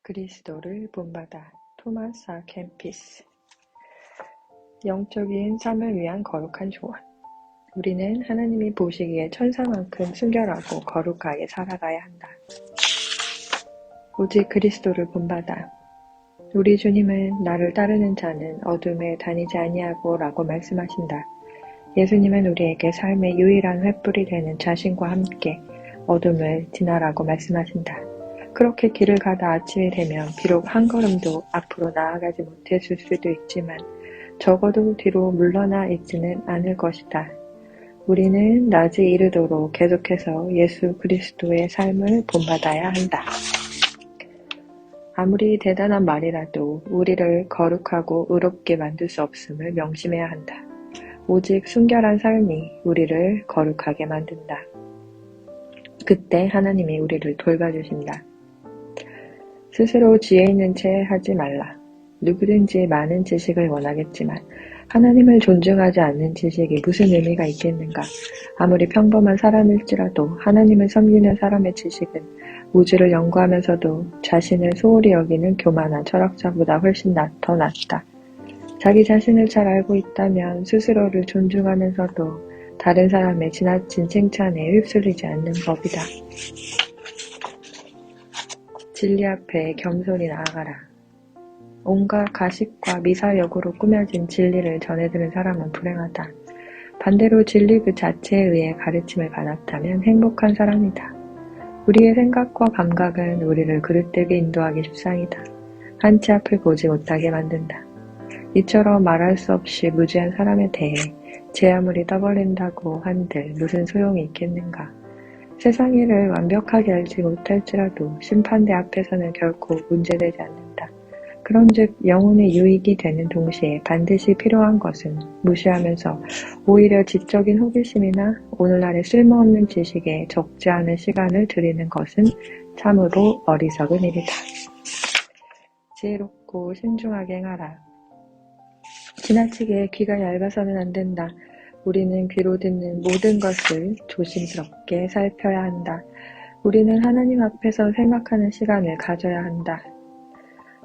그리스도를 본받아. 토마스 아 캠피스. 영적인 삶을 위한 거룩한 조언. 우리는 하나님이 보시기에 천사만큼 순결하고 거룩하게 살아가야 한다. 오직 그리스도를 본받아. 우리 주님은 나를 따르는 자는 어둠에 다니지 아니하고 라고 말씀하신다. 예수님은 우리에게 삶의 유일한 횃불이 되는 자신과 함께 어둠을 지나라고 말씀하신다. 그렇게 길을 가다 아침이 되면 비록 한 걸음도 앞으로 나아가지 못했을 수도 있지만 적어도 뒤로 물러나 있지는 않을 것이다. 우리는 낮이 이르도록 계속해서 예수 그리스도의 삶을 본받아야 한다. 아무리 대단한 말이라도 우리를 거룩하고 의롭게 만들 수 없음을 명심해야 한다. 오직 순결한 삶이 우리를 거룩하게 만든다. 그때 하나님이 우리를 돌봐주신다. 스스로 지혜 있는 채 하지 말라. 누구든지 많은 지식을 원하겠지만 하나님을 존중하지 않는 지식이 무슨 의미가 있겠는가. 아무리 평범한 사람일지라도 하나님을 섬기는 사람의 지식은 우주를 연구하면서도 자신을 소홀히 여기는 교만한 철학자보다 훨씬 더 낫다. 자기 자신을 잘 알고 있다면 스스로를 존중하면서도 다른 사람의 지나친 칭찬에 휩쓸리지 않는 법이다. 진리 앞에 겸손히 나아가라. 온갖 가식과 미사역으로 꾸며진 진리를 전해들은 사람은 불행하다. 반대로 진리 그 자체에 의해 가르침을 받았다면 행복한 사람이다. 우리의 생각과 감각은 우리를 그릇되게 인도하기 십상이다. 한치 앞을 보지 못하게 만든다. 이처럼 말할 수 없이 무지한 사람에 대해 제 아무리 떠벌린다고 한들 무슨 소용이 있겠는가. 세상 일을 완벽하게 알지 못할지라도 심판대 앞에서는 결코 문제되지 않는다. 그런즉 영혼의 유익이 되는 동시에 반드시 필요한 것은 무시하면서 오히려 지적인 호기심이나 오늘날의 쓸모없는 지식에 적지 않은 시간을 들이는 것은 참으로 어리석은 일이다. 지혜롭고 신중하게 행하라. 지나치게 귀가 얇아서는 안 된다. 우리는 귀로 듣는 모든 것을 조심스럽게 살펴야 한다. 우리는 하나님 앞에서 생각하는 시간을 가져야 한다.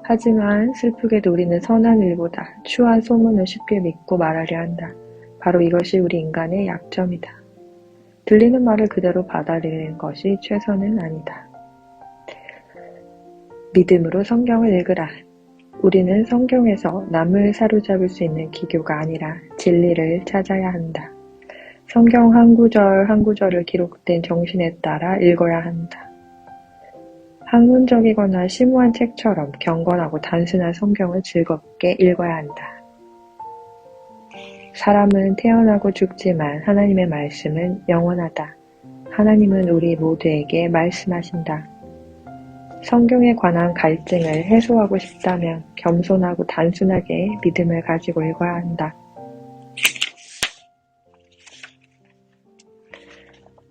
하지만 슬프게도 우리는 선한 일보다 추한 소문을 쉽게 믿고 말하려 한다. 바로 이것이 우리 인간의 약점이다. 들리는 말을 그대로 받아들이는 것이 최선은 아니다. 믿음으로 성경을 읽으라. 우리는 성경에서 남을 사로잡을 수 있는 기교가 아니라 진리를 찾아야 한다. 성경 한 구절 한 구절을 기록된 정신에 따라 읽어야 한다. 학문적이거나 심오한 책처럼 경건하고 단순한 성경을 즐겁게 읽어야 한다. 사람은 태어나고 죽지만 하나님의 말씀은 영원하다. 하나님은 우리 모두에게 말씀하신다. 성경에 관한 갈증을 해소하고 싶다면 겸손하고 단순하게 믿음을 가지고 읽어야 한다.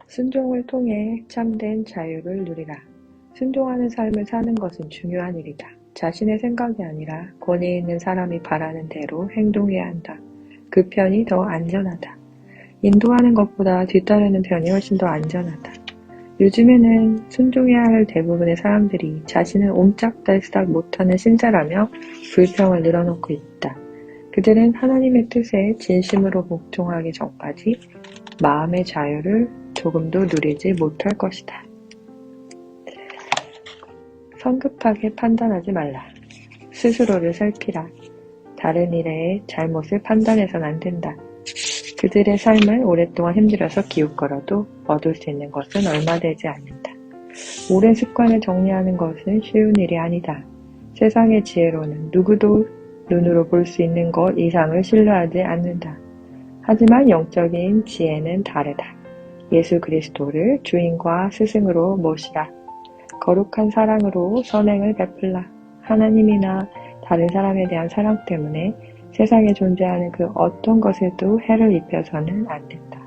순종을 통해 참된 자유를 누리라. 순종하는 삶을 사는 것은 중요한 일이다. 자신의 생각이 아니라 권위 있는 사람이 바라는 대로 행동해야 한다. 그 편이 더 안전하다. 인도하는 것보다 뒤따르는 편이 훨씬 더 안전하다. 요즘에는 순종해야 할 대부분의 사람들이 자신을 옴짝달싹 못하는 신자라며 불평을 늘어놓고 있다. 그들은 하나님의 뜻에 진심으로 복종하기 전까지 마음의 자유를 조금도 누리지 못할 것이다. 성급하게 판단하지 말라. 스스로를 살피라. 다른 일의 잘못을 판단해서는 안 된다. 그들의 삶을 오랫동안 힘들어서 기웃거려도 얻을 수 있는 것은 얼마 되지 않는다. 오랜 습관을 정리하는 것은 쉬운 일이 아니다. 세상의 지혜로는 누구도 눈으로 볼 수 있는 것 이상을 신뢰하지 않는다. 하지만 영적인 지혜는 다르다. 예수 그리스도를 주인과 스승으로 모시라. 거룩한 사랑으로 선행을 베풀라. 하나님이나 다른 사람에 대한 사랑 때문에 세상에 존재하는 그 어떤 것에도 해를 입혀서는 안 된다.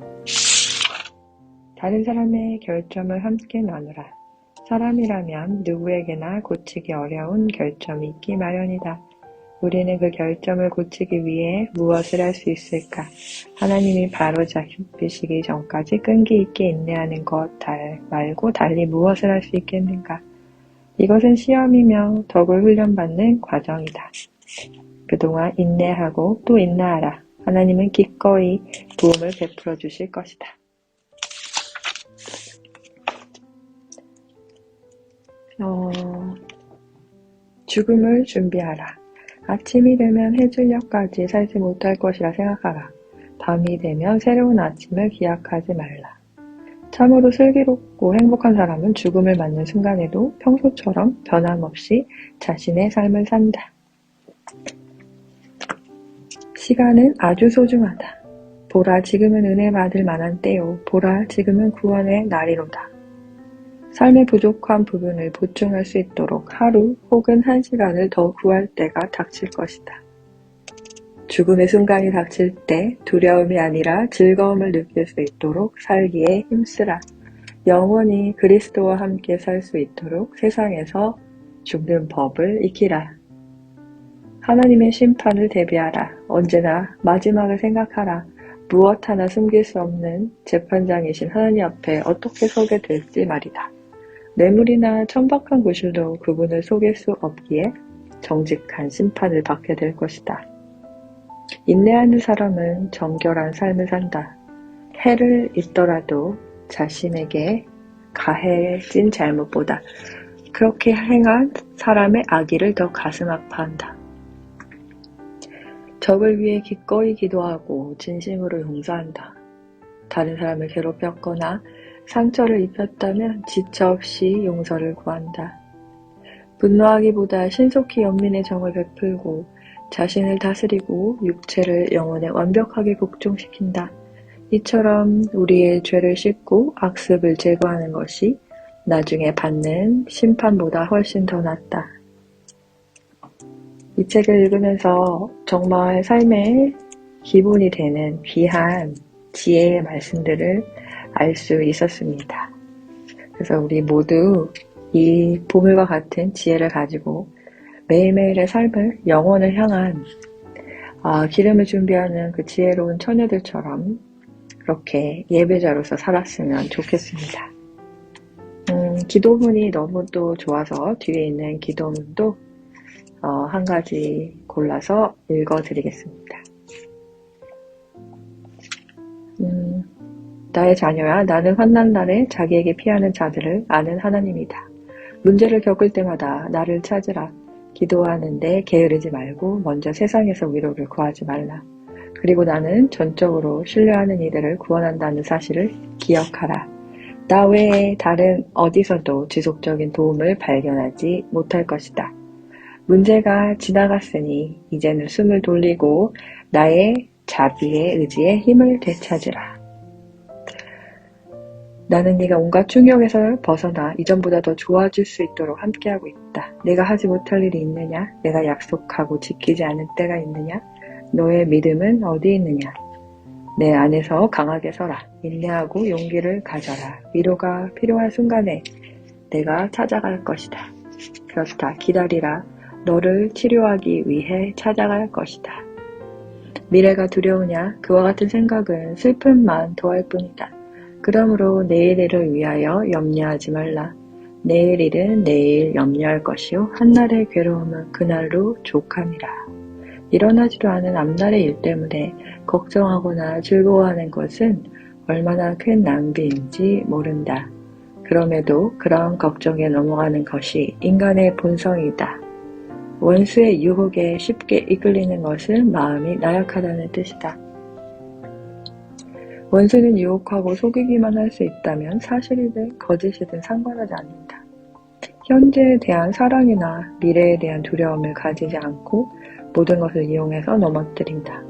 다른 사람의 결점을 함께 나누라. 사람이라면 누구에게나 고치기 어려운 결점이 있기 마련이다. 우리는 그 결점을 고치기 위해 무엇을 할 수 있을까? 하나님이 바로잡히시기 전까지 끈기 있게 인내하는 것 말고 달리 무엇을 할 수 있겠는가? 이것은 시험이며 덕을 훈련받는 과정이다. 그동안 인내하고 또 인내하라. 하나님은 기꺼이 도움을 베풀어 주실 것이다. 죽음을 준비하라. 아침이 되면 해질녘까지 살지 못할 것이라 생각하라. 밤이 되면 새로운 아침을 기약하지 말라. 참으로 슬기롭고 행복한 사람은 죽음을 맞는 순간에도 평소처럼 변함없이 자신의 삶을 산다. 시간은 아주 소중하다. 보라, 지금은 은혜 받을 만한 때요. 보라, 지금은 구원의 날이로다. 삶의 부족한 부분을 보충할 수 있도록 하루 혹은 1시간을 더 구할 때가 닥칠 것이다. 죽음의 순간이 닥칠 때 두려움이 아니라 즐거움을 느낄 수 있도록 살기에 힘쓰라. 영원히 그리스도와 함께 살 수 있도록 세상에서 죽는 법을 익히라. 하나님의 심판을 대비하라. 언제나 마지막을 생각하라. 무엇 하나 숨길 수 없는 재판장이신 하나님 앞에 어떻게 서게 될지 말이다. 뇌물이나 천박한 구실도 그분을 속일 수 없기에 정직한 심판을 받게 될 것이다. 인내하는 사람은 정결한 삶을 산다. 해를 입더라도 자신에게 가해진 잘못보다 그렇게 행한 사람의 악의를 더 가슴 아파한다. 적을 위해 기꺼이 기도하고 진심으로 용서한다. 다른 사람을 괴롭혔거나 상처를 입혔다면 지체 없이 용서를 구한다. 분노하기보다 신속히 연민의 정을 베풀고 자신을 다스리고 육체를 영혼에 완벽하게 복종시킨다. 이처럼 우리의 죄를 씻고 악습을 제거하는 것이 나중에 받는 심판보다 훨씬 더 낫다. 이 책을 읽으면서 정말 삶의 기본이 되는 귀한 지혜의 말씀들을 알 수 있었습니다. 그래서 우리 모두 이 보물과 같은 지혜를 가지고 매일매일의 삶을 영혼을 향한 기름을 준비하는 그 지혜로운 처녀들처럼 그렇게 예배자로서 살았으면 좋겠습니다. 기도문이 너무 또 좋아서 뒤에 있는 기도문도 한 가지 골라서 읽어드리겠습니다. 나의 자녀야, 나는 환난 날에 자기에게 피하는 자들을 아는 하나님이다. 문제를 겪을 때마다 나를 찾으라. 기도하는데 게으르지 말고 먼저 세상에서 위로를 구하지 말라. 그리고 나는 전적으로 신뢰하는 이들을 구원한다는 사실을 기억하라. 나 외에 다른 어디서도 지속적인 도움을 발견하지 못할 것이다. 문제가 지나갔으니 이제는 숨을 돌리고 나의 자비의 의지에 힘을 되찾으라. 나는 네가 온갖 충격에서 벗어나 이전보다 더 좋아질 수 있도록 함께하고 있다. 내가 하지 못할 일이 있느냐? 내가 약속하고 지키지 않을 때가 있느냐? 너의 믿음은 어디 있느냐? 내 안에서 강하게 서라. 인내하고 용기를 가져라. 위로가 필요한 순간에 내가 찾아갈 것이다. 그렇다. 기다리라. 너를 치료하기 위해 찾아갈 것이다. 미래가 두려우냐? 그와 같은 생각은 슬픔만 더할 뿐이다. 그러므로 내일 일을 위하여 염려하지 말라. 내일 일은 내일 염려할 것이요 한날의 괴로움은 그날로 족함이라. 일어나지도 않은 앞날의 일 때문에 걱정하거나 즐거워하는 것은 얼마나 큰 낭비인지 모른다. 그럼에도 그런 걱정에 넘어가는 것이 인간의 본성이다. 원수의 유혹에 쉽게 이끌리는 것은 마음이 나약하다는 뜻이다. 원수는 유혹하고 속이기만 할 수 있다면 사실이든 거짓이든 상관하지 않는다. 현재에 대한 사랑이나 미래에 대한 두려움을 가지지 않고 모든 것을 이용해서 넘어뜨린다.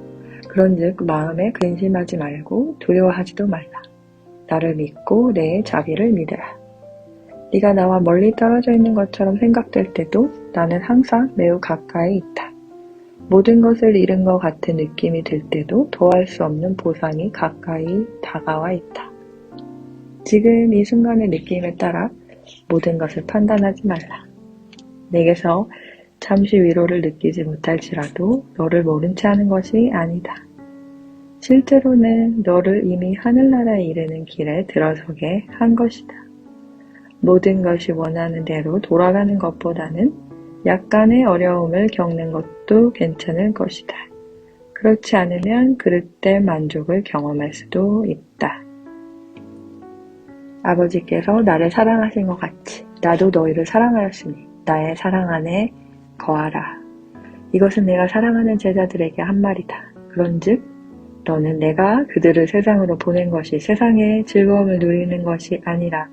그런즉 마음에 근심하지 말고 두려워하지도 말라. 나를 믿고 내 자비를 믿으라. 네가 나와 멀리 떨어져 있는 것처럼 생각될 때도 나는 항상 매우 가까이 있다. 모든 것을 잃은 것 같은 느낌이 들 때도 더할 수 없는 보상이 가까이 다가와 있다. 지금 이 순간의 느낌에 따라 모든 것을 판단하지 말라. 내게서 잠시 위로를 느끼지 못할지라도 너를 모른 채 하는 것이 아니다. 실제로는 너를 이미 하늘나라에 이르는 길에 들어서게 한 것이다. 모든 것이 원하는 대로 돌아가는 것보다는 약간의 어려움을 겪는 것도 괜찮을 것이다. 그렇지 않으면 그릇된 만족을 경험할 수도 있다. 아버지께서 나를 사랑하신 것 같이 나도 너희를 사랑하였으니 나의 사랑 안에 거하라. 이것은 내가 사랑하는 제자들에게 한 말이다. 그런즉 너는 내가 그들을 세상으로 보낸 것이 세상의 즐거움을 누리는 것이 아니라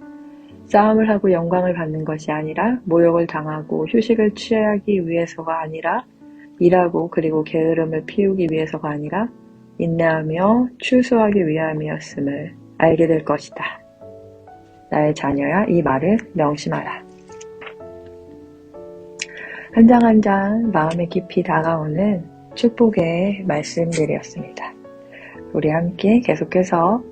싸움을 하고 영광을 받는 것이 아니라 모욕을 당하고 휴식을 취하기 위해서가 아니라 일하고 그리고 게으름을 피우기 위해서가 아니라 인내하며 추수하기 위함이었음을 알게 될 것이다. 나의 자녀야, 이 말을 명심하라. 한 장 한 장 마음에 깊이 다가오는 축복의 말씀들이었습니다. 우리 함께 계속해서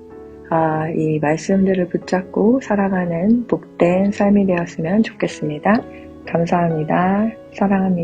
이 말씀들을 붙잡고 살아가는 복된 삶이 되었으면 좋겠습니다. 감사합니다. 사랑합니다.